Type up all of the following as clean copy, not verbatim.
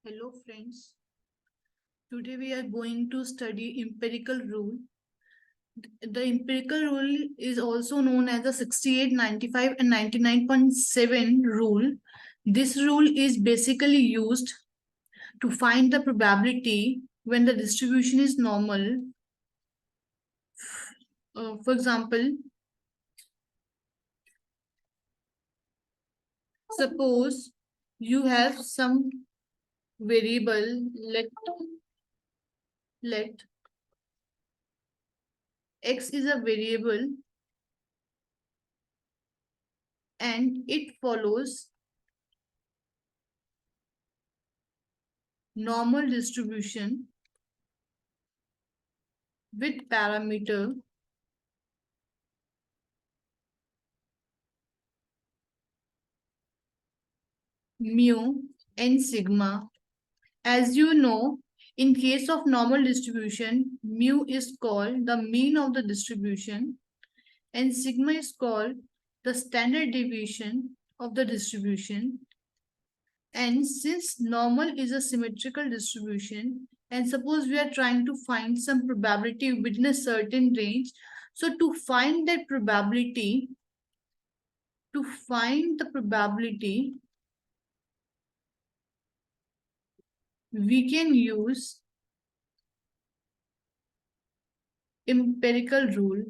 Hello friends, today we are going to study empirical rule. The empirical rule is also known as the 68, 95 and 99.7 rule. This rule is basically used to find the probability when the distribution is normal. For example, suppose you have some variable, let x is a variable and it follows normal distribution with parameter mu and sigma. As you know, in case of normal distribution, mu is called the mean of the distribution and sigma is called the standard deviation of the distribution. And since normal is a symmetrical distribution, and suppose we are trying to find some probability within a certain range, so to find the probability, we can use empirical rule.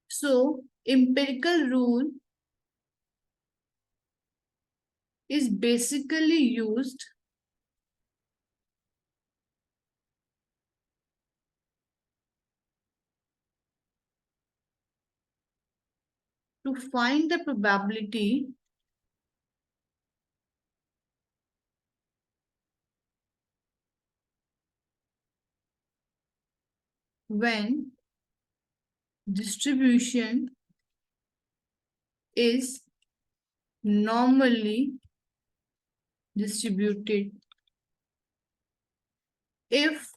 So empirical rule is basically used to find the probability when distribution is normally distributed. If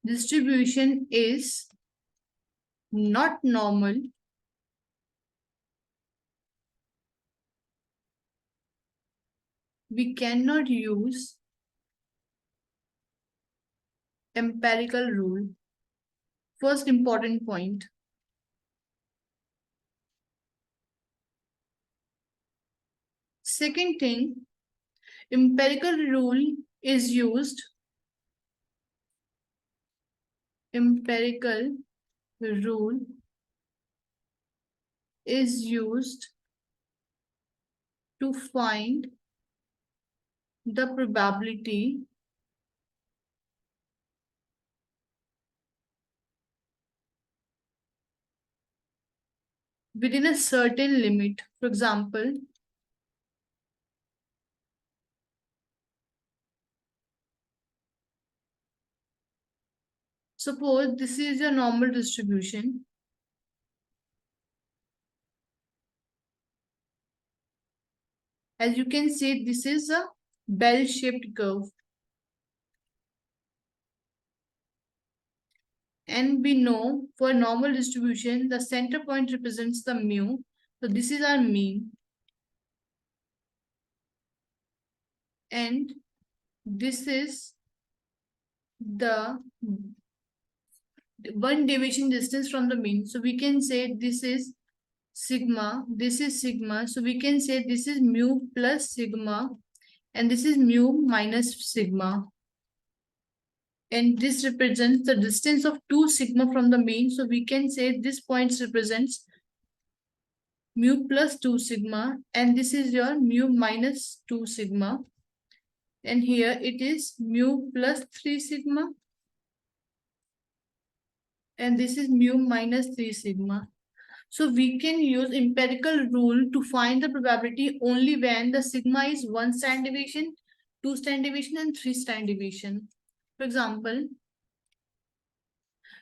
distribution is not normal, we cannot use empirical rule. First important point. Second thing, empirical rule is used empirical rule is used to find the probability within a certain limit. For example, suppose this is your normal distribution. As you can see, this is a bell-shaped curve. And we know for normal distribution, the center point represents the mu. So this is our mean. And this is the one deviation distance from the mean. So we can say this is sigma, this is sigma. So we can say this is mu plus sigma and this is mu minus sigma. And this represents the distance of 2 sigma from the mean. So we can say this point represents mu plus 2 sigma and this is your mu minus 2 sigma. And here it is mu plus 3 sigma and this is mu minus 3 sigma. So we can use empirical rule to find the probability only when the sigma is 1 standard deviation, 2 standard deviation and 3 standard deviation. For example,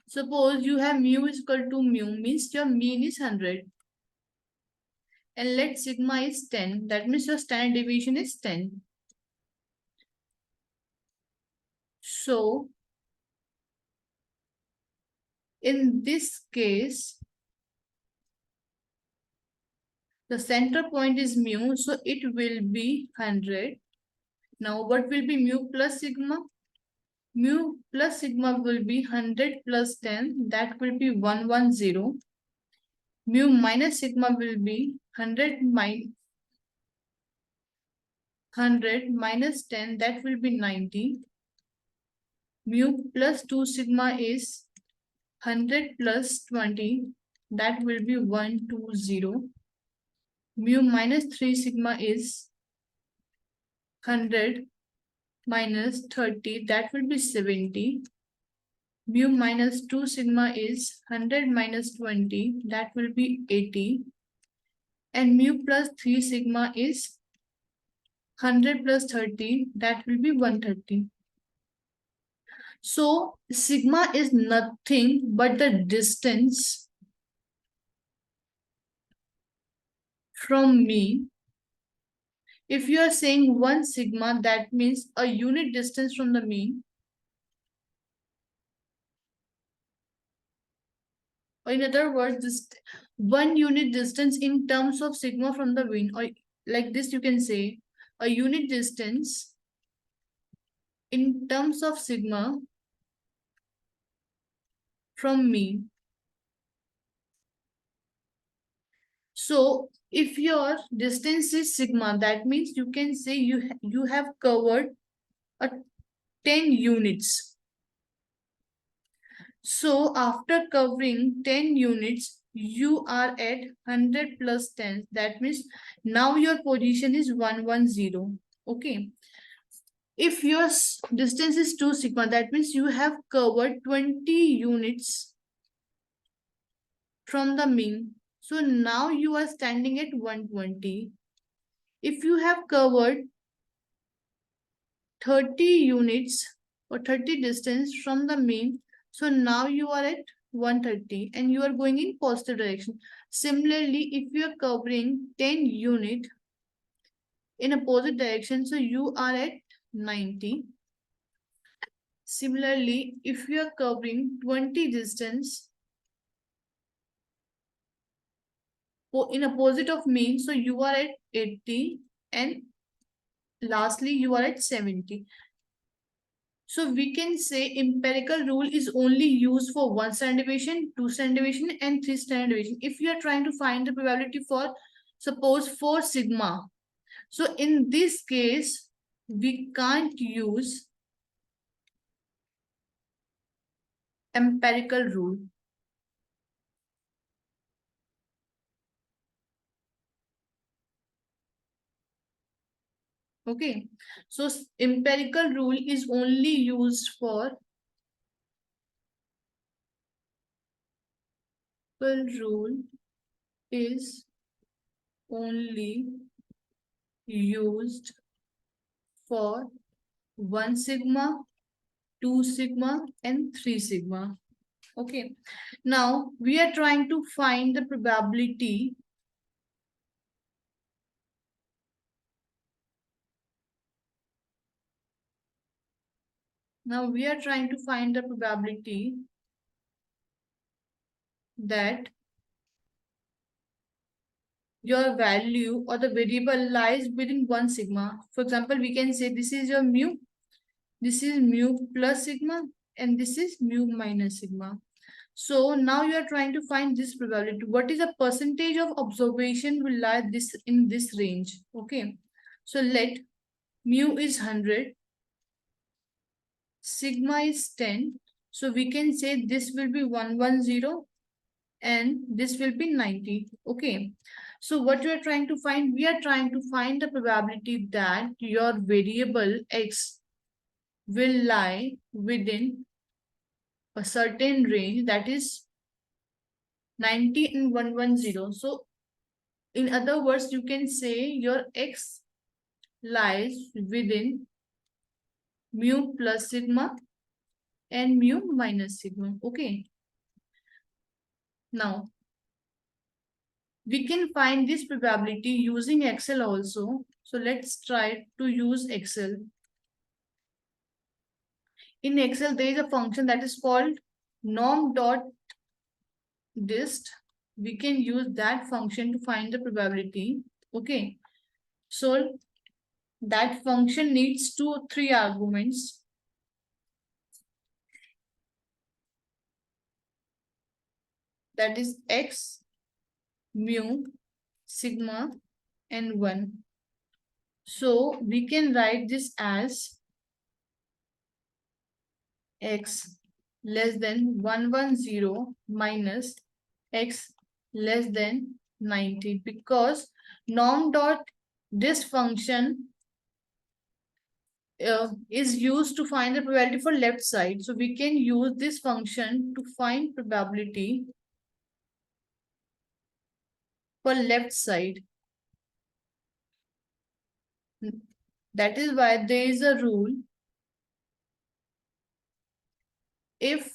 suppose you have mu is equal to mu means your mean is 100 and let sigma is 10, that means your standard deviation is 10. So In this case, the center point is mu, so it will be 100. Now, what will be mu plus sigma? Mu plus sigma will be 100 plus 10, that will be 110. Mu minus sigma will be 100 minus 10, that will be 90. Mu plus 2 sigma is 100 plus 20, that will be 120. Mu minus 3 sigma is 100 minus 30, that will be 70. Mu minus 2 sigma is 100 minus 20, that will be 80. And mu plus 3 sigma is 100 plus 30, that will be 130. So sigma is nothing but the distance from mean. If you are saying 1 sigma, that means a unit distance from the mean. Or in other words, this 1 unit distance in terms of sigma from the mean. Or like this, you can say a unit distance in terms of sigma from mean. So if your distance is sigma, that means you can say you have covered a 10 units. So after covering 10 units, you are at 100 plus 10. That means now your position is 110. Okay. If your distance is 2 sigma, that means you have covered 20 units from the mean. So now you are standing at 120. If you have covered 30 units or 30 distance from the mean, so now you are at 130 and you are going in positive direction. Similarly, if you are covering 10 unit in opposite direction, so you are at 90. Similarly, if you are covering 20 distance in opposite of mean, so you are at 80, and lastly you are at 70. So we can say empirical rule is only used for 1 standard deviation, 2 standard deviation, and 3 standard deviation. If you are trying to find the probability for, suppose, 4 sigma, so in this case, we can't use empirical rule. Okay, so empirical rule is only used for rule is only used for 1 sigma, 2 sigma, and 3 sigma. Okay, now we are trying to find the probability that your value or the variable lies within 1 sigma. For example, we can say this is your mu, this is mu plus sigma, and this is mu minus sigma. So now you are trying to find this probability. What is the percentage of observation will lie in this range? Okay, so let mu is 100, sigma is 10. So we can say this will be 110 and this will be 90. Okay, so what you are trying to find? We are trying to find the probability that your variable x will lie within a certain range, that is 90 and 110. So in other words, you can say your x lies within mu plus sigma and mu minus sigma. Okay, now we can find this probability using Excel also. So let's try to use Excel. In Excel, there is a function that is called norm dot dist, we can use that function to find the probability. Okay, so that function needs 2 or 3 arguments. That is x, mu, sigma, and 1. So we can write this as x less than 110 minus x less than 90, because norm dot this function is used to find the probability for left side. So we can use this function to find probability for left side. That is why there is a rule. If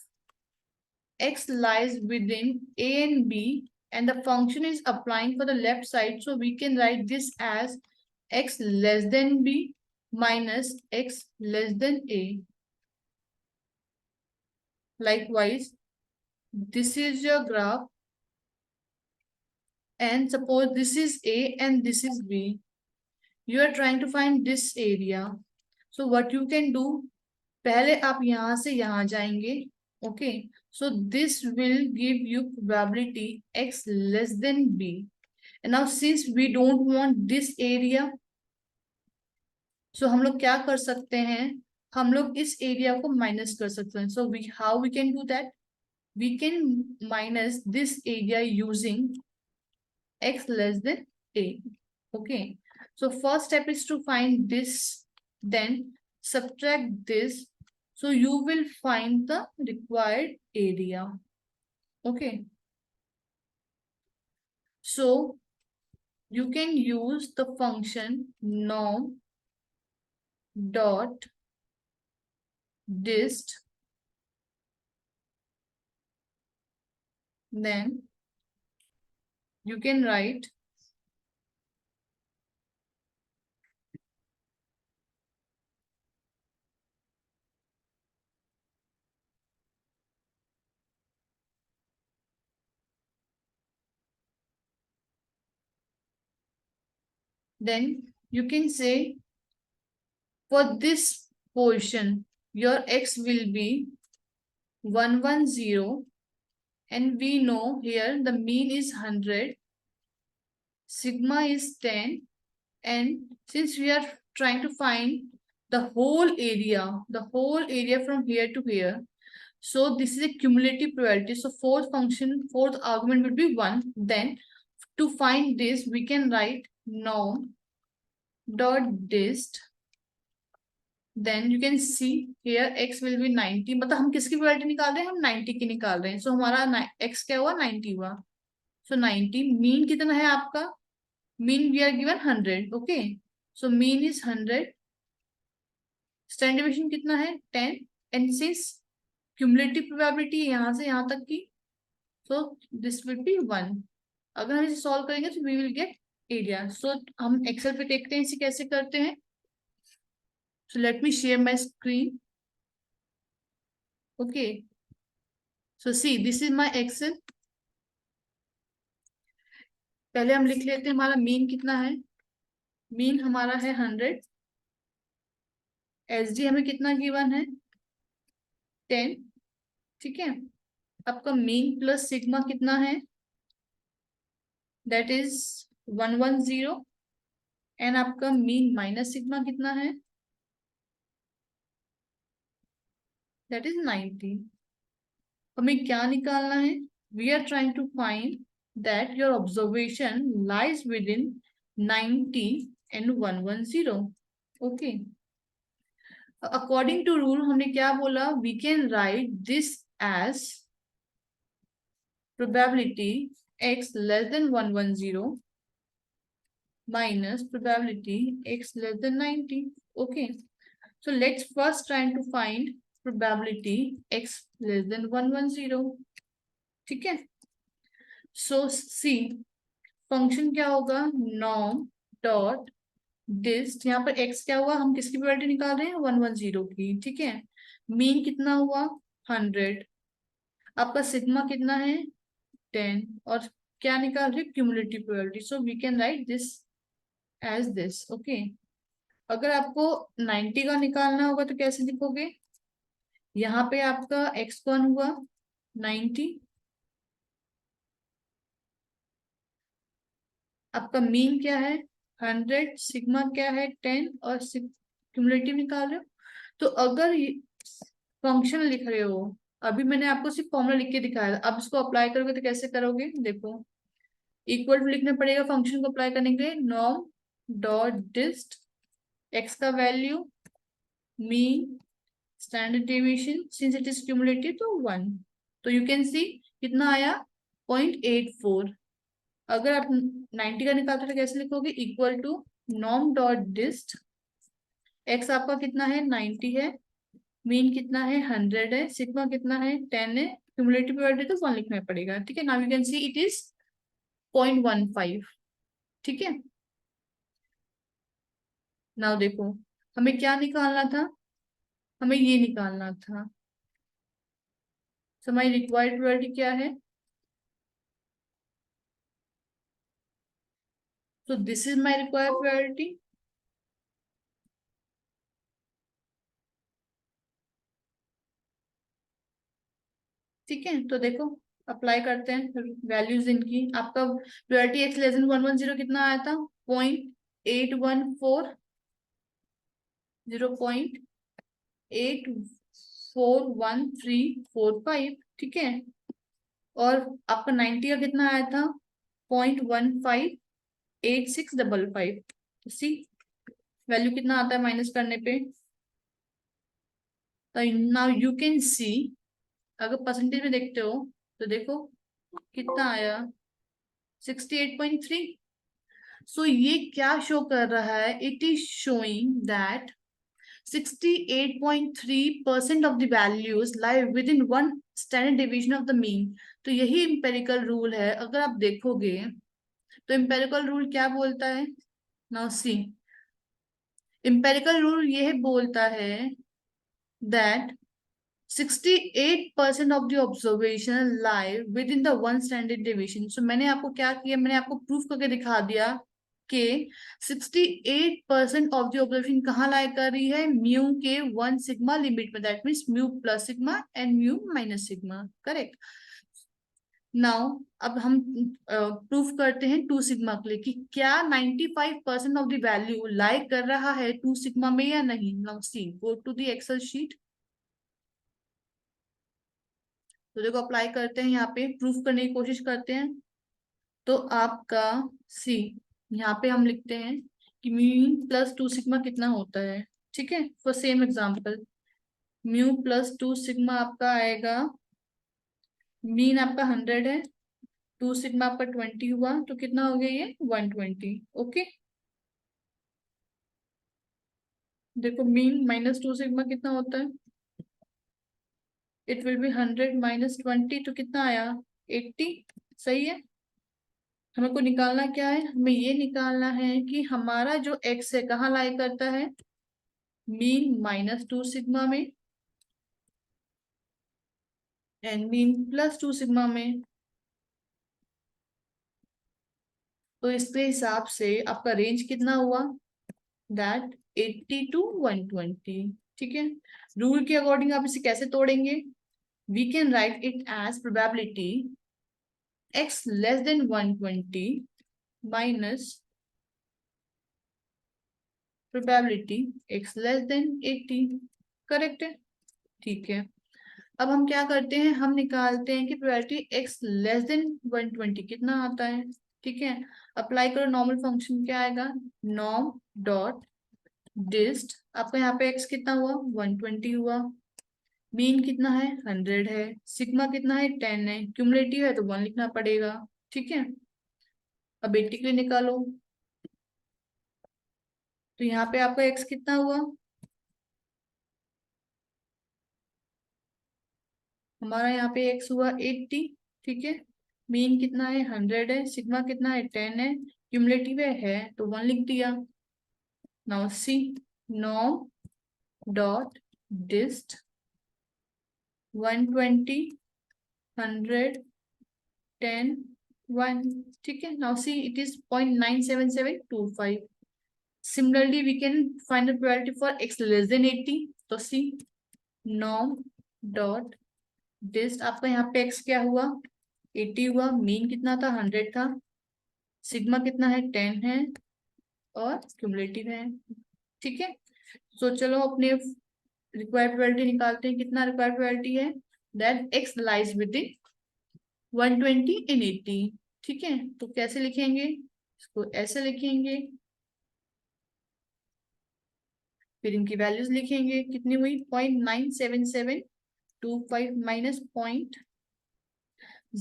x lies within a and b and the function is applying for the left side, so we can write this as x less than b minus x less than a. Likewise, this is your graph, and suppose this is a and this is b. You are trying to find this area. So what you can do, पहले आप यहाँ से यहाँ जाएंगे. Okay, so this will give you probability x less than b. And now since we don't want this area, so हम लोग क्या कर सकते हैं, हम लोग इस एरिया को माइनस कर सकते हैं. So how we can do that? We can minus this area using x less than a. Okay, so first step is to find this, then subtract this, so you will find the required area. Okay, so you can use the function norm dot dist, then you can write then you can say for this portion your x will be 110, and we know here the mean is 100, sigma is 10, and since we are trying to find the whole area from here to here, so this is a cumulative probability. So fourth argument would be 1. Then to find this, we can write norm dot dist. Then you can see here x will be 90. मतलब हम किसकी probability निकाल रहे हैं, हम 90 की निकाल रहे हैं. So हमारा x क्या हुआ, 90 हुआ. So 90, mean कितना है आपका, mean we are given 100. Okay, so mean is 100, standard deviation कितना है 10, and since cumulative probability है यहाँ से यहाँ तक की, so this will be 1. अगर हम इसे सॉल्व करेंगे तो we will get area. So हम एक्सेल पे देखते हैं इसे कैसे करते हैं. So let me share my screen. Okay, so see, this is my excel. पहले हम लिख लेते हैं हमारा मीन कितना है. मीन हमारा है 100. एसडी हमें कितना गिवन है, 10. ठीक है, आपका मीन प्लस सिग्मा कितना है, दैट इज 110, एंड आपका मीन माइनस सिग्मा कितना है, दैट इज 90. हमें क्या निकालना है, we are trying to find that your observation lies within 90 and 110. Okay, according to rule हमने क्या बोला, we can write this as probability x less than 110 minus probability x less than 90. Okay, so let's first try to find probability x less than 110. ठीक है, so see function क्या होगा, norm dot dist. यहाँ पर x क्या हुआ, हम किसकी प्रोबेबिलिटी निकाल रहे हैं, 110 की. ठीक है, मीन कितना हुआ 100, आपका सिग्मा कितना है 10 और क्या निकाल रहे cumulative probability, so we can write this as this. Okay, अगर आपको 90 का निकालना होगा तो कैसे लिखोगे, यहाँ पे आपका x1 हुआ 90, आपका मीन क्या है 100, सिग्मा क्या है 10 और क्यूमुलेटिव निकाल रहे हो। तो अगर फंक्शन लिख रहे हो, अभी मैंने आपको सिर्फ फॉर्मूला लिख के दिखाया, अब इसको अप्लाई करोगे तो कैसे करोगे, देखो इक्वल टू लिखना पड़ेगा फंक्शन को अप्लाई करने के लिए, नॉर्म डॉट डिस्ट एक्स का value, mean, standard deviation, since it is cumulative तो 1। तो यू कैन सी कितना आया 0.84। अगर आप 90 का निकालते तो कैसे लिखोगे, equal to norm dot dist x आपका कितना है 90 है, मीन कितना है 100 है, सिग्मा कितना है 10 है, क्यूमुलेटिव प्रोबेबिलिटी तो 1 लिखना पड़ेगा। ठीक है, now you can see it is 0.15। ठीक है, नाउ देखो हमें क्या निकालना था, हमें ये निकालना था। तो हमारी रिक्वायर्ड प्रोबेबिलिटी क्या है, तो this is my required probability. ठीक है, तो देखो अप्लाई करते हैं वैल्यूज इनकी। आपका प्रोबेबिलिटी एक्स लेस देन 110 कितना आया था 0.814, 0.84135। ठीक है, और आपका 90 का कितना आया था 0.158655। सी वैल्यू कितना आता है माइनस करने पे, तो नाउ यू कैन सी अगर परसेंटेज में देखते हो तो देखो कितना आया 68.3। सो ये क्या शो कर रहा है, it is showing that 68.3% of the values lie within one standard deviation of the mean। तो यही इंपेरिकल रूल है, अगर आप देखोगे तो इंपेरिकल रूल क्या बोलता है, नाउ सी इंपेरिकल रूल यह बोलता है that 68% of the observation lie within the one standard deviation। सो मैंने आपको क्या किया, मैंने आपको प्रूफ करके दिखा दिया कि 68% ऑफ द ऑब्जर्वेशन कहाँ लाई कर रही है, म्यू के 1 सिग्मा लिमिट में, that means mu plus sigma and mu minus sigma. Correct, now अब हम प्रूफ करते हैं 2 सिग्मा के लिए कि क्या 95% ऑफ द वैल्यू लाई कर रहा है 2 सिग्मा में या नहीं। Now see go to the Excel sheet, तो देखो अप्लाई करते हैं, यहाँ पे प्रूफ करने की कोशिश करते हैं। तो आपका सी यहाँ पे हम लिखते हैं कि म्यू प्लस 2 सिग्मा कितना होता है। ठीक है, for same example mu plus 2 sigma आपका आएगा, मीन आपका 100 है, 2 सिग्मा आपका 20 हुआ, तो कितना हो गया ये 120। ओके, देखो मीन माइनस 2 सिग्मा कितना होता है, इट विल बी 100 माइनस 20, तो कितना आया 80। सही है, हमें को निकालना क्या है, हमें ये निकालना है कि हमारा जो एक्स है कहाँ लाई करता है, मीन माइनस 2 सिग्मा में एंड मीन प्लस 2 सिग्मा में। तो इसके हिसाब से आपका रेंज कितना हुआ, दैट 80 टू 120। ठीक है, रूल के अकॉर्डिंग आप इसे कैसे तोड़ेंगे, we can write it as probability x less than 120 minus probability x less than 80। Correct है, ठीक है। अब हम क्या करते हैं, हम निकालते हैं कि प्रोबेबिलिटी x लेस देन 120 कितना आता है। ठीक है, अप्लाई करो नॉर्मल फंक्शन, क्या आएगा नॉर्म डॉट डिस्ट, आपका यहाँ पे x कितना हुआ 120 हुआ, मीन कितना है 100 है, सिग्मा कितना है 10 है, क्यूमुलेटिव है तो 1 लिखना पड़ेगा। ठीक है, अब 80 के लिए निकालो, तो यहाँ पे आपका x कितना हुआ, हमारा यहाँ पे x हुआ 80। ठीक है, मीन कितना है 100 है, सिग्मा कितना है 10 है, क्यूमुलेटिव है तो 1 लिख दिया। Now see norm dot dist 120 100 10, 1. ठीक है. Now see, it is 0.97725. Similarly, we can find the probability for x less than 80. तो see, norm dot dist. आपका यहाँ पे x क्या हुआ? 80 हुआ. मीन कितना था? 100 था. सिग्मा कितना है? 10 है. और क्यूमुलेटिव है. ठीक है. सो चलो अपने रिक्वायर्ड प्रोबेबिलिटी निकालते हैं. कितना रिक्वायर्ड प्रोबेबिलिटी है? That x lies with in 120 and 80. ठीक है. तो कैसे लिखेंगे इसको? ऐसे लिखेंगे. फिर इनकी वैल्यूज लिखेंगे. कितनी हुई? 0.97725 माइनस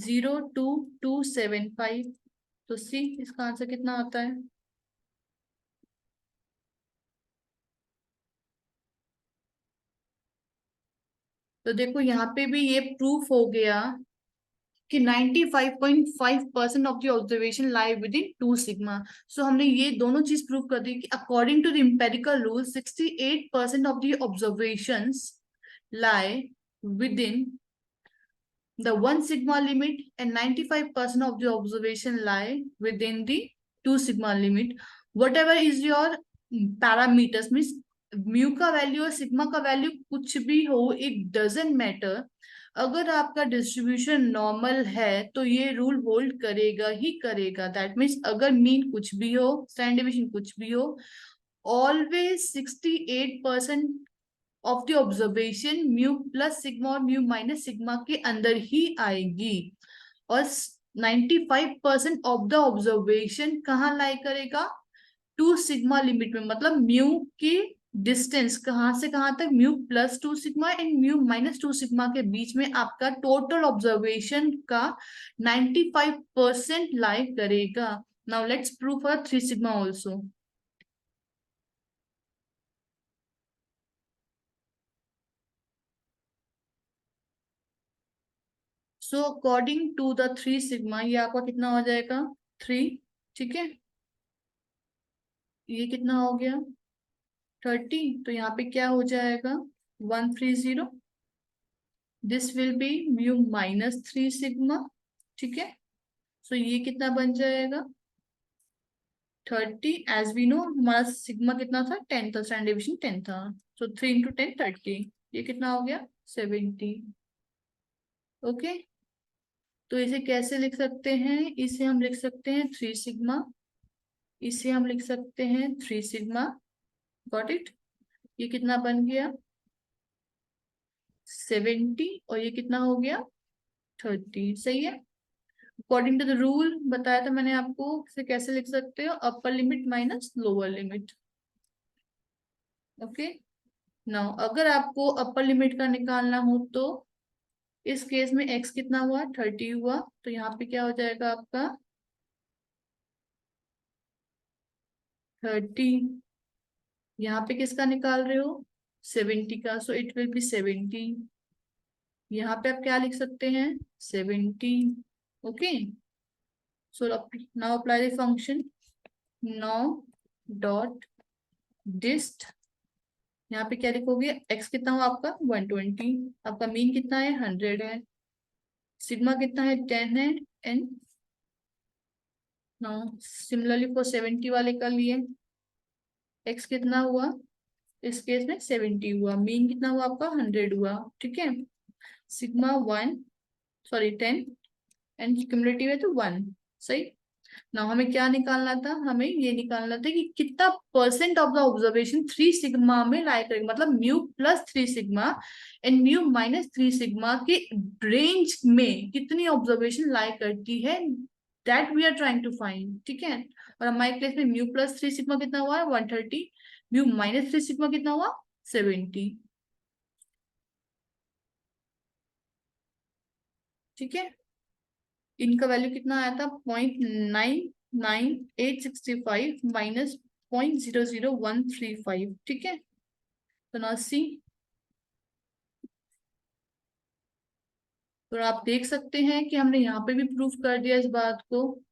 0.02275. तो सी इसका आंसर कितना आता है? तो देखो यहाँ पे भी ये प्रूफ हो गया कि 95.5% of the observation lie within 2 sigma. So हमने ये दोनों चीज प्रूव कर दी कि according to the empirical rule 68% of the observations lie within the 1 sigma limit and 95% of the observation lie within the 2 sigma limit. Whatever is your parameters means mu का value और sigma का value कुछ भी हो, it doesn't matter. अगर आपका distribution normal है तो ये रूल होल्ड करेगा ही करेगा. दैट मीन्स अगर मीन कुछ भी हो, स्टैंडर्ड डेविएशन कुछ भी हो, always 68% of the observation mu plus sigma और म्यू माइनस सिग्मा के अंदर ही आएगी. और 95% ऑफ द ऑब्जर्वेशन कहाँ लाई करेगा? 2 सिग्मा लिमिट में. मतलब म्यू की डिस्टेंस कहाँ से कहाँ तक? Mu plus 2 sigma and mu minus 2 sigma के बीच में आपका टोटल ऑब्जर्वेशन का 95% लाई करेगा. Now let's prove for 3 sigma also. So according to the 3 sigma ये आपका कितना हो जाएगा? 3. ठीक है. ये कितना हो गया? 30. तो यहाँ पे क्या हो जाएगा? 130. This will be mu minus 3 sigma. ठीक है. सो ये कितना बन जाएगा? 30. एज वी नो हमारा सिग्मा कितना था? 10 था. स्टैंडर्ड डेविएशन 10 था. सो 3 इंटू 10 30. ये कितना हो गया? 70. ओके. तो इसे कैसे लिख सकते हैं? इसे हम लिख सकते हैं 3 सिग्मा. इसे हम लिख सकते हैं 3 सिग्मा. Got it. ये कितना बन गया? 70. और ये कितना हो गया? 30. सही है. अकॉर्डिंग टू द रूल बताया था मैंने आपको, इसे कैसे लिख सकते हो? Upper limit minus lower limit. Okay. Now अगर आपको अपर लिमिट का निकालना हो तो इस केस में x कितना हुआ? 30 हुआ. तो यहाँ पे क्या हो जाएगा आपका? 30. यहाँ पे किसका निकाल रहे हो? 70 का. So it will be 70. यहाँ पे आप क्या लिख सकते हैं? 70. Okay. So now apply the function. Now dot dist. यहाँ पे क्या लिखोगे? x कितना हुआ आपका? 120. आपका मीन कितना है? 100 है. सिग्मा कितना है? 10 है. एंड नाउ सिमिलरली फॉर 70 वाले का लिए x कितना हुआ? इस केस में 70 हुआ. मीन कितना हुआ आपका? 100 हुआ. ठीक है. सिग्मा 1, सॉरी 10 एंड क्यूमुलेटिव है तो 1. सही. ना हमें क्या निकालना था? हमें ये निकालना था कि कितना percent of the observation 3 sigma में लाई करेगा. मतलब mu plus 3 sigma and mu minus 3 sigma के रेंज में कितनी ऑब्जर्वेशन लाई करती है. That we are trying to find. ठीक है. और हमारे केस में म्यू प्लस 3 सिग्मा कितना हुआ है? 130. म्यू माइनस 3 सिग्मा कितना हुआ? 70. ठीक है. इनका वैल्यू कितना आया था? 0.99865 माइनस 0.00135. ठीक है. तो ना सी. तो आप देख सकते हैं कि हमने यहाँ पे भी प्रूफ कर दिया इस बात को.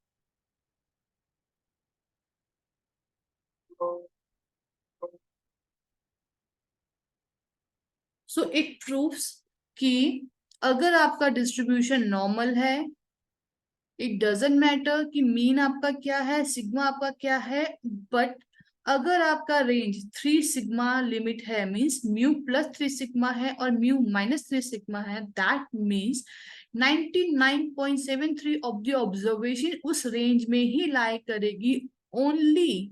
सो इट प्रूव्स कि अगर आपका डिस्ट्रीब्यूशन नॉर्मल है इट डजेंट मैटर कि मीन आपका क्या है, सिग्मा आपका क्या है, बट अगर आपका रेंज 3 सिग्मा लिमिट है, मींस म्यू प्लस 3 सिग्मा है और म्यू माइनस 3 सिग्मा है, that means 99.73 of the observation उस रेंज में ही लाई करेगी। ओनली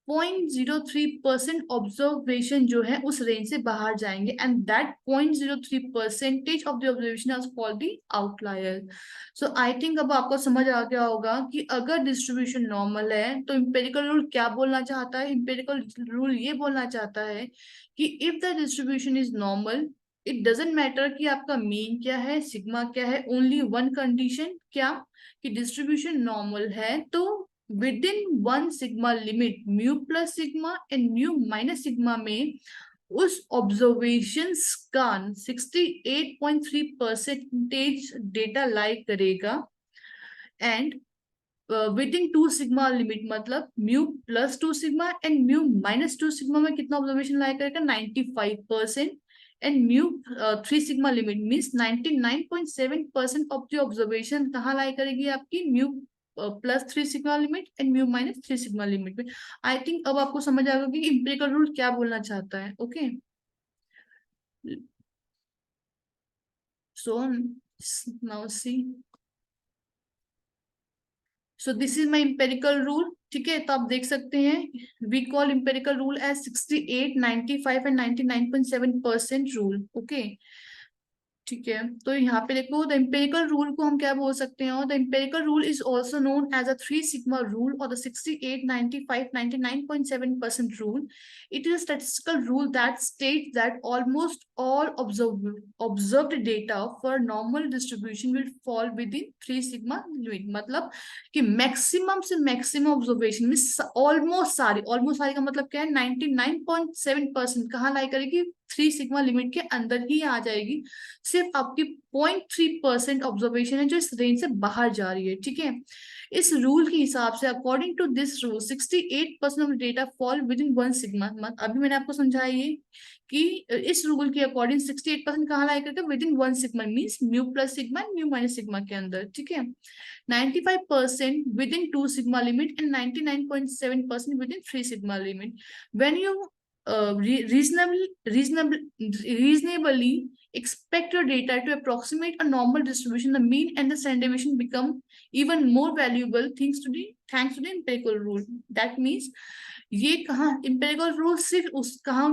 0.03% ऑब्जर्वेशन जो है उस रेंज से बाहर जाएंगे, and that 0.03% of the observation is called the outlier. So I think अब आपको समझ आ गया होगा कि अगर डिस्ट्रीब्यूशन नॉर्मल है तो इंपेरिकल रूल क्या बोलना चाहता है। इंपेरिकल रूल ये बोलना चाहता है कि if the distribution is normal, it doesn't matter कि आपका मीन क्या है, सिग्मा क्या है, ओनली वन कंडीशन क्या, कि डिस्ट्रीब्यूशन नॉर्मल है तो within one sigma limit mu plus sigma and mu minus sigma में उस ऑब्जर्वेशंस का 68.3% डेटा लाई करेगा, and within 2 sigma limit मतलब mu plus 2 sigma and mu minus 2 sigma में कितना ऑब्जर्वेशन लाई करेगा 95%, and mu 3 sigma limit means 99.7% of the observation कहाँ lie करेगी आपकी mu plus 3 sigma limit and mu minus 3 sigma limit में। I think अब आपको समझ आ गया कि इंपेरिकल रूल क्या बोलना चाहता है। Okay, so now see, so this is my empirical rule. ठीक है, तो आप देख सकते हैं we call empirical rule as 68, 95 and 99.7% rule. Okay, ठीक है, तो यहाँ पे देखो द एम्पिरिकल रूल को हम क्या बोल सकते हैं, the empirical rule is also known as a 3 sigma rule और the 68, 95, 99.7% rule. It is a statistical rule that states that almost all observed data for normal distribution will fall within 3 sigma limit। मतलब कि maximum से maximum observation में almost सारी का मतलब क्या है, 99.7% कहाँ लाई करेगी, 3 सिग्मा लिमिट के अंदर ही आ जाएगी। सिर्फ आपकी 0.3% ऑब्जर्वेशन है जो इस रेंज से बाहर जा रही है। ठीक है, इस रूल के हिसाब से according to this rule 68% of data fall within 1 sigma. अभी मैंने आपको समझाया ये कि इस रूल के अकॉर्डिंग 68% कहाँ लाया करके with in 1 sigma means mu plus sigma mu minus sigma के अंदर। ठीक है, 95% with in 2 sigma limit and 99.7% with in 3 sigma limit. When you reasonably expect your data to approximate a normal distribution, the mean and the standard deviation become even more valuable thanks to the empirical rule। That means ये कहाँ empirical rule सिर्फ उस कहाँ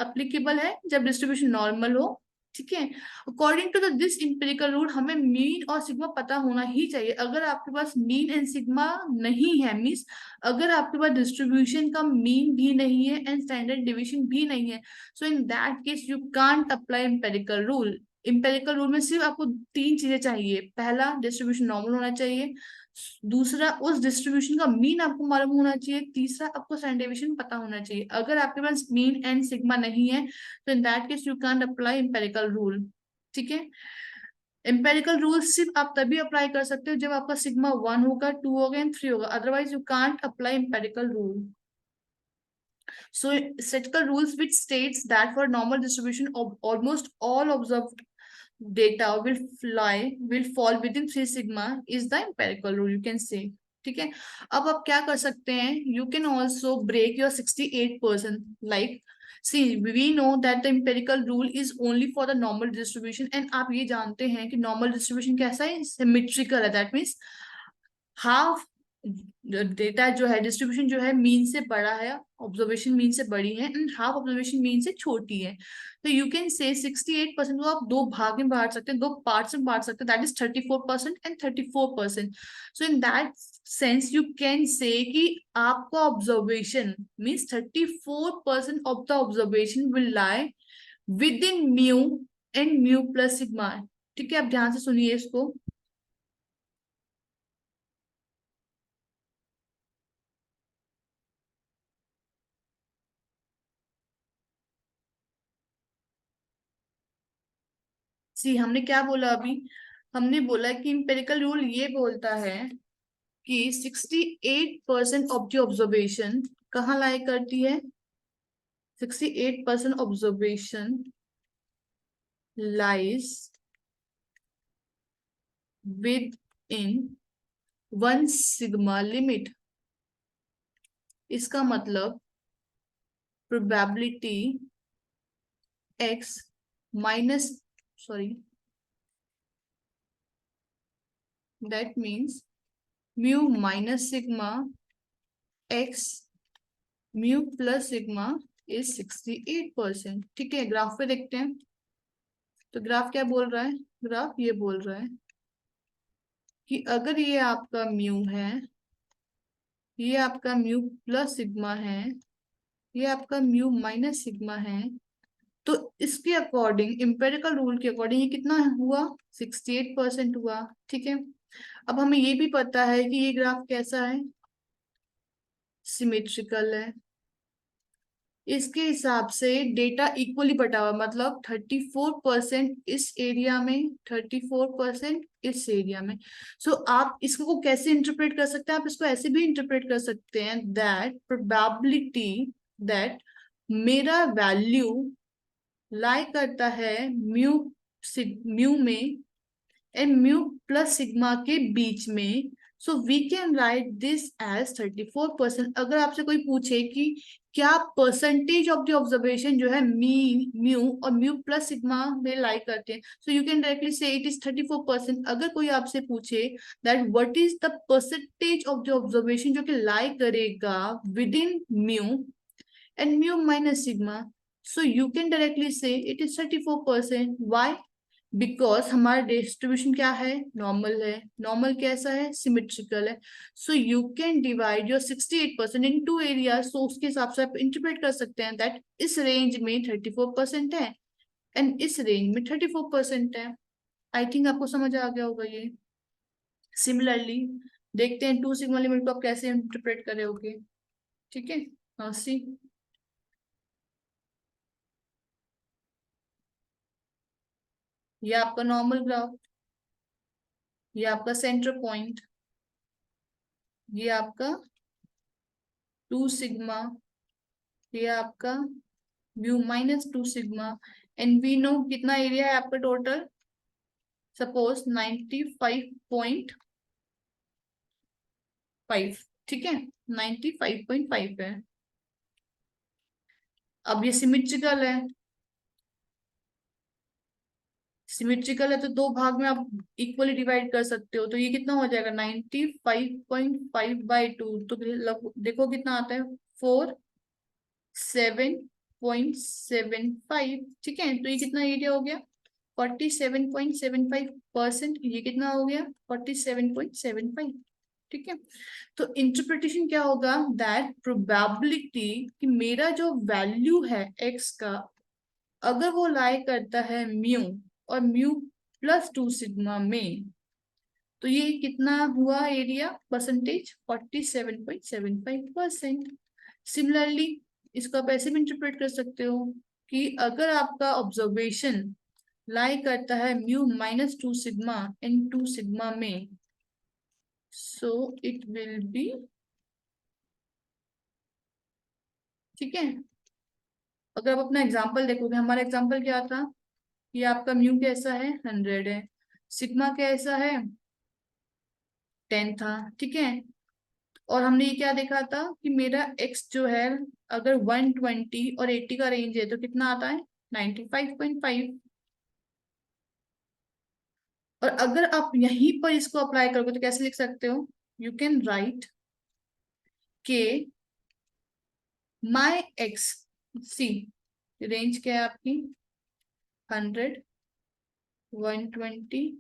applicable है जब distribution normal हो। ठीक है, according to this empirical rule हमें मीन और सिग्मा पता होना ही चाहिए। अगर आपके पास मीन एंड सिग्मा नहीं है, मीन्स अगर आपके पास डिस्ट्रीब्यूशन का मीन भी नहीं है एंड स्टैंडर्ड डिवीजन भी नहीं है, so in that case you can't apply empirical rule. Empirical rule में सिर्फ आपको 3 चीजें चाहिए। पहला, डिस्ट्रीब्यूशन नॉर्मल होना चाहिए। दूसरा, उस डिस्ट्रीब्यूशन का मीन आपको मालूम होना चाहिए। तीसरा, आपको स्टैंडर्ड डिवीजन पता होना चाहिए। अगर आपके पास मीन एंड सिग्मा नहीं है तो इन that case you can't apply empirical rule. ठीक है, एम्पेरिकल रूल सिर्फ आप तभी अप्लाई कर सकते हो जब आपका सिग्मा 1 होगा, 2 होगा एंड 3 होगा, otherwise you can't apply empirical rule. So statistical rules which states that for normal distribution of almost all observed data will fall within 3 sigma is the empirical rule, you can say। ठीक है, अब आप क्या कर सकते हैं, you can also break your 68%। like see we know that the empirical rule is only for the normal distribution, and आप ये जानते हैं कि normal distribution कैसा है, symmetrical है। that means हाफ डेटा जो है, डिस्ट्रीब्यूशन जो है मीन से बड़ा है, ऑब्जर्वेशन मीन से बड़ी है एंड हाफ ऑब्जर्वेशन मीन से छोटी है। तो यू कैन से 68% को आप 2 भाग में बांट सकते हैं, 2 पार्ट्स में बांट सकते हैं, that is 34% and 34%। So in that sense you can say कि आपका observation means 34% of the observation will lie with in mu and mu plus sigma. ठीक है, आप ध्यान से सुनिए इसको। सी हमने क्या बोला अभी, हमने बोला कि इंपेरिकल रूल ये बोलता है कि 68% ऑफ द ऑब्जर्वेशन कहाँ लाई करती है, 68% observation lies with in 1 sigma limit. इसका मतलब probability x minus, sorry, that means mu minus sigma x mu plus sigma is 68%। ठीक है, ग्राफ पे देखते हैं। तो ग्राफ क्या बोल रहा है? ग्राफ ये बोल रहा है कि अगर ये आपका म्यू है, ये आपका म्यू प्लस सिग्मा है, ये आपका म्यू माइनस सिग्मा है, तो इसके अकॉर्डिंग, इंपेरिकल रूल के अकॉर्डिंग, ये कितना हुआ? 68% हुआ। ठीक है, अब हमें ये भी पता है कि ये ग्राफ कैसा है? सिमेट्रिकल है। इसके हिसाब से डेटा इक्वली बटा हुआ, मतलब 34% इस एरिया में, 34% इस एरिया में। सो आप इसको कैसे इंटरप्रेट कर सकते हैं? आप इसको ऐसे भी इंटरप्रेट कर सकते हैं दैट प्रोबेबिलिटी दैट मेरा वैल्यू लाई करता है म्यू म्यू में एंड म्यू प्लस सिग्मा के बीच में। So we can write this as 34%। अगर आपसे कोई पूछे कि क्या परसेंटेज ऑफ द ऑब्जर्वेशन जो है मीन म्यू और म्यू प्लस सिग्मा में लाई करते हैं, सो यू कैन डायरेक्टली से इट इज 34%। अगर कोई आपसे पूछे that what is the percentage of the observation जो कि लाई करेगा with in mu and mu minus sigma, so you can directly say it is 34%. Why? Because हमारा डिस्ट्रीब्यूशन क्या है? नॉर्मल है। नॉर्मल कैसा है? सिमेट्रिकल है। So you can divide your 68% in two area. So उसके हिसाब से आप इंटरप्रेट कर सकते हैं दैट इस रेंज में 34% है एंड इस रेंज में 34% है। आई थिंक आपको समझ आ गया होगा ये। सिमिलरली देखते हैं 2 सिग्मा लिमिट को आप कैसे इंटरप्रेट करोगे। ठीक है, हाँ सी। ये आपका नॉर्मल ग्राफ, ये आपका सेंटर पॉइंट, ये आपका 2 सिग्मा, ये आपका mu minus 2 sigma, and we know कितना एरिया है आपका टोटल? सपोज 95.5। ठीक है, 95.5 है। अब ये सिमिट्रिकल है। सिमिट्रिकल है तो दो भाग में आप इक्वली डिवाइड कर सकते हो। तो ये कितना हो जाएगा? 95.5/2। तो देखो कितना आता है? 47.75। ठीक है, तो ये कितना एरिया हो गया? 47.75%। ये कितना हो गया? 47.75। ठीक है, तो इंटरप्रिटेशन क्या होगा? दैट प्रोबेबिलिटी कि मेरा जो वैल्यू है एक्स का, अगर वो लाई करता है म्यू और म्यू प्लस 2 सिग्मा में, तो ये कितना हुआ एरिया? परसेंटेज 47.75%। सिमिलरली इसको आप ऐसे भी इंटरप्रेट कर सकते हो कि अगर आपका ऑब्जर्वेशन लाई करता है म्यू माइनस 2 सिग्मा इन 2 सिग्मा में, सो इट विल बी, ठीक है। अगर आप अपना एग्जाम्पल देखोगे, हमारा एग्जाम्पल क्या था? ये आपका म्यू कैसा है? 100 है। सिग्मा कैसा है? 10 था। ठीक है, और हमने ये क्या देखा था कि मेरा एक्स जो है, अगर 120 और 80 का रेंज है तो कितना आता है? 95.5। और अगर आप यहीं पर इसको अप्लाई करोगे तो कैसे लिख सकते हो? यू कैन राइट के माई एक्स, सी रेंज क्या है आपकी? 100, 120,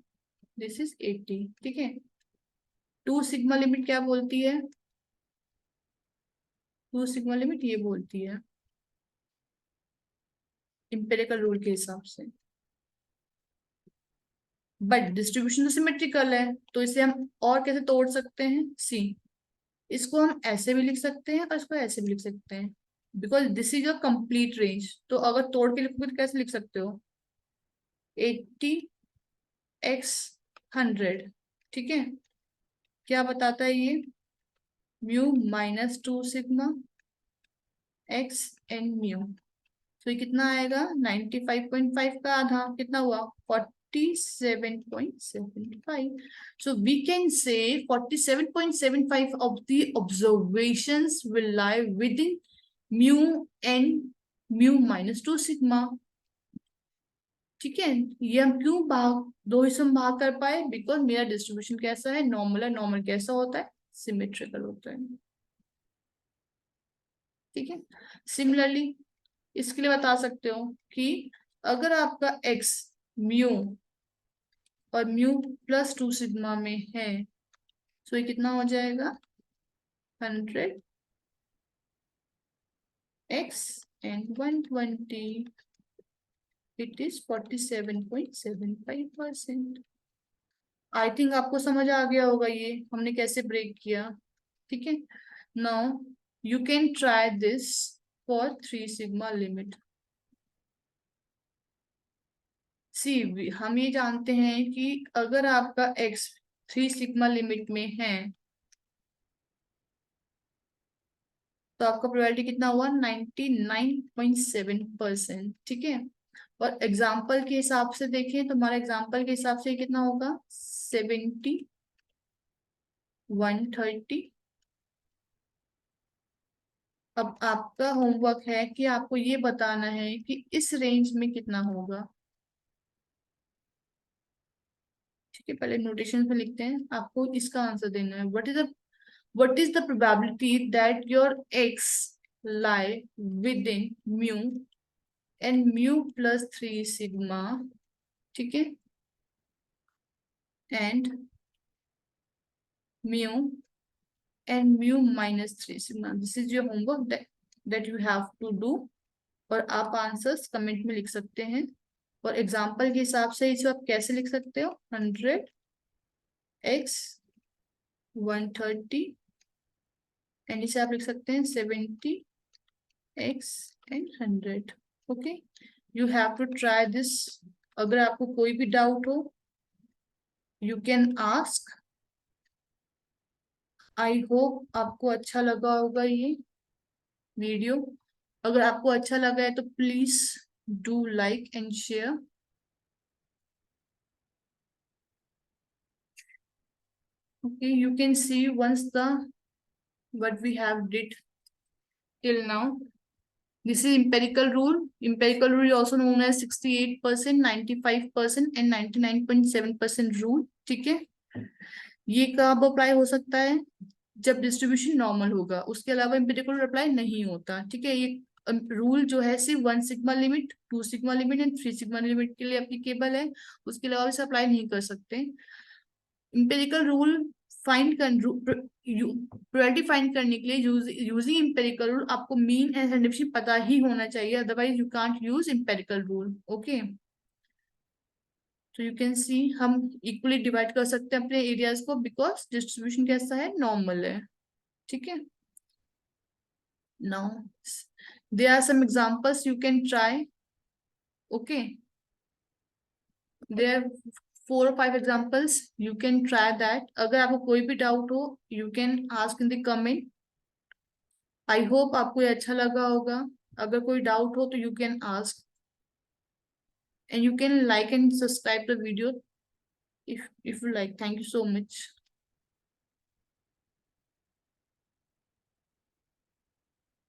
दिस इज 80। ठीक है, 2 सिग्मा लिमिट क्या बोलती है? 2 सिग्मा लिमिट ये बोलती है इंपेरिकल रूल के हिसाब से। बट डिस्ट्रीब्यूशन तो सिमेट्रिकल है, तो इसे हम और कैसे तोड़ सकते हैं? सी, इसको हम ऐसे भी लिख सकते हैं और इसको ऐसे भी लिख सकते हैं, because this is a complete range. तो अगर तोड़ के लिखोगे तो कैसे लिख सकते हो? 80x 100। ठीक है, क्या बताता है ये? Mu minus 2 sigma x and mu. तो ये कितना आएगा? 95.5 का आधा कितना हुआ? 47.75. So we can say 47.75 of the observations will lie within mu and mu minus 2 sigma. ठीक है, ये हम क्यों दो हिस्सों में भाग कर पाए? बिकॉज मेरा डिस्ट्रीब्यूशन कैसा है? नॉर्मल है। नॉर्मल कैसा होता है? सिमेट्रिकल होता है। ठीक है, सिमिलरली इसके लिए बता सकते हो कि अगर आपका x म्यू और म्यू प्लस 2 सिग्मा में है, तो ये कितना हो जाएगा? 100 x and 120, it is 47.75%। I think आपको समझ आ गया होगा ये हमने कैसे ब्रेक किया। ठीक है, now you can try this for 3 sigma limit. See हम ये जानते हैं कि अगर आपका x 3 सिग्मा लिमिट में है तो आपका प्रोबेबिलिटी कितना हुआ? 99.7%। ठीक है, और एग्जाम्पल के हिसाब से देखें तो हमारा एग्जाम्पल के हिसाब से कितना होगा? 70, 130। अब आपका होमवर्क है कि आपको ये बताना है कि इस रेंज में कितना होगा। ठीक है, पहले नोटेशन में लिखते हैं, आपको इसका आंसर देना है। what is the probability that your x lie within mu and mu plus 3 sigma? ठीक है, and mu and mu minus 3 sigma। this is your homework that you have to do। और आप आंसर्स कमेंट में लिख सकते हैं। और example के हिसाब से इसे आप कैसे लिख सकते हो? 100x 130, एंड इसे आप लिख सकते हैं 70x and 100। Okay, you have to try this. अगर आपको कोई भी डाउट हो you can ask. I hope आपको अच्छा लगा होगा ये वीडियो। अगर आपको अच्छा लगा है तो please do like and share. Okay, you can see once the what we have did till now. This is empirical rule. Empirical rule is also known as 68%, 95% and 99.7% rule। ठीक है, ये कब अप्लाई हो सकता है? जब डिस्ट्रीब्यूशन नॉर्मल होगा, उसके अलावा एम्पिरिकल रूल अप्लाई नहीं होता। ठीक है, ये रूल जो है सिर्फ 1 sigma limit, 2 sigma limit and 3 sigma limit के लिए एप्लीकेबल है। उसके अलावा इसे अप्लाई नहीं कर सकते। इंपेरिकल रूल फाइंड कर प्रोबेबिलिटी फाइंड करने के लिए यूजिंग इंपेरिकल रूल आपको मीन एंड स्टैंडर्ड डेविएशन पता ही होना चाहिए, otherwise you can't use empirical rule. Okay, तो यू कैन सी हम इक्वली डिवाइड कर सकते हैं अपने एरियाज को, बिकॉज डिस्ट्रीब्यूशन कैसा है? नॉर्मल है। ठीक है, now there are some examples you can try. Okay, there 4 or 5 examples you can try that. अगर आपको कोई भी डाउट हो you can ask in the comment. I hope आपको ये अच्छा लगा होगा। अगर कोई डाउट हो तो you can ask and you can like and subscribe the video if you like। Thank you so much।